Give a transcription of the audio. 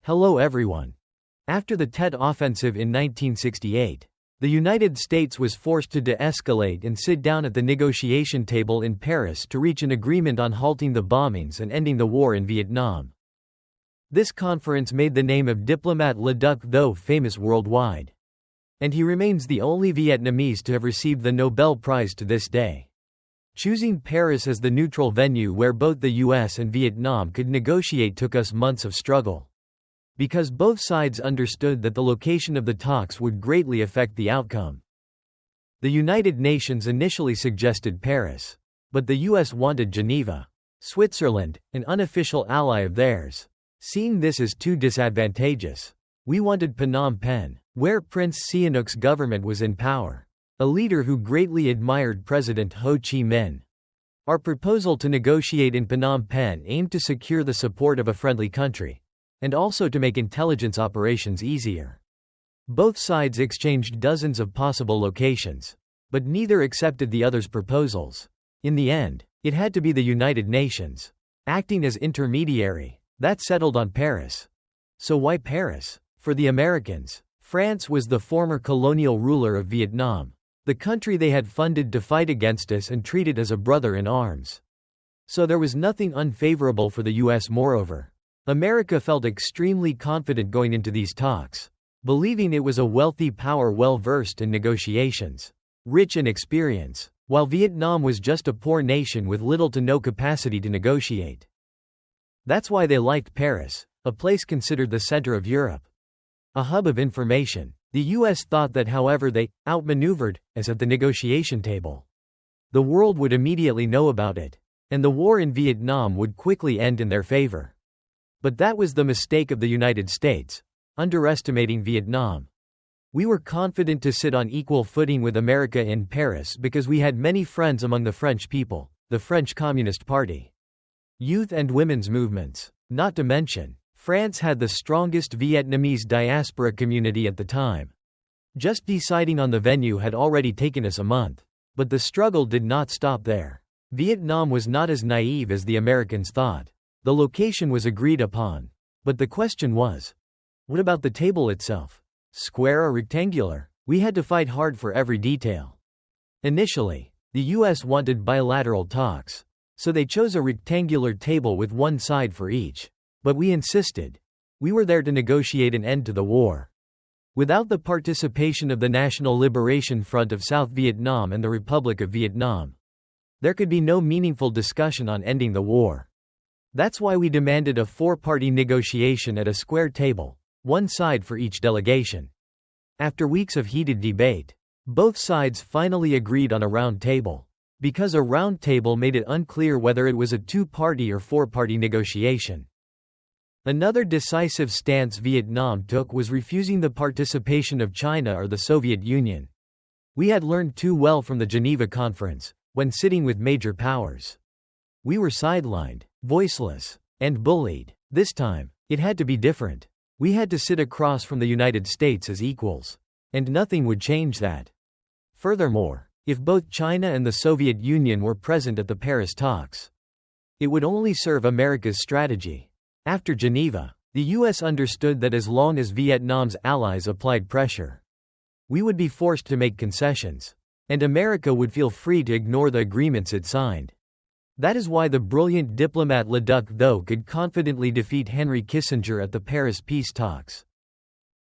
Hello everyone. After the Tet Offensive in 1968, the United States was forced to de-escalate and sit down at the negotiation table in Paris to reach an agreement on halting the bombings and ending the war in Vietnam. This conference made the name of diplomat Lê Đức Thọ famous worldwide. And he remains the only Vietnamese to have received the Nobel Prize to this day. Choosing Paris as the neutral venue where both the US and Vietnam could negotiate took us months of struggle. Because both sides understood that the location of the talks would greatly affect the outcome. The United Nations initially suggested Paris. But the US wanted Geneva. Switzerland, an unofficial ally of theirs, seeing this as too disadvantageous. We wanted Phnom Penh, where Prince Sihanouk's government was in power, a leader who greatly admired President Ho Chi Minh. Our proposal to negotiate in Phnom Penh aimed to secure the support of a friendly country, and also to make intelligence operations easier. Both sides exchanged dozens of possible locations, but neither accepted the other's proposals. In the end, it had to be the United Nations, acting as intermediary, that settled on Paris. So why Paris? For the Americans, France was the former colonial ruler of Vietnam, the country they had funded to fight against us and treated as a brother in arms. So there was nothing unfavorable for the US. Moreover, America felt extremely confident going into these talks, believing it was a wealthy power well-versed in negotiations, rich in experience, while Vietnam was just a poor nation with little to no capacity to negotiate. That's why they liked Paris, a place considered the center of Europe, a hub of information. The US thought that however they outmaneuvered us at the negotiation table, the world would immediately know about it, and the war in Vietnam would quickly end in their favor. But that was the mistake of the United States, underestimating Vietnam. We were confident to sit on equal footing with America in Paris because we had many friends among the French people, the French Communist Party, youth and women's movements. Not to mention, France had the strongest Vietnamese diaspora community at the time. Just deciding on the venue had already taken us a month. But the struggle did not stop there. Vietnam was not as naive as the Americans thought. The location was agreed upon. But the question was, what about the table itself? Square or rectangular? We had to fight hard for every detail. Initially, the US wanted bilateral talks, so they chose a rectangular table with one side for each. But we insisted. We were there to negotiate an end to the war. Without the participation of the National Liberation Front of South Vietnam and the Republic of Vietnam, there could be no meaningful discussion on ending the war. That's why we demanded a four-party negotiation at a square table, one side for each delegation. After weeks of heated debate, both sides finally agreed on a round table. Because a round table made it unclear whether it was a two-party or four-party negotiation. Another decisive stance Vietnam took was refusing the participation of China or the Soviet Union. We had learned too well from the Geneva Conference, when sitting with major powers. We were sidelined, voiceless, and bullied. This time, it had to be different. We had to sit across from the United States as equals. And nothing would change that. Furthermore, if both China and the Soviet Union were present at the Paris talks, it would only serve America's strategy. After Geneva, the US understood that as long as Vietnam's allies applied pressure, we would be forced to make concessions, and America would feel free to ignore the agreements it signed. That is why the brilliant diplomat Lê Đức Thọ could confidently defeat Henry Kissinger at the Paris peace talks.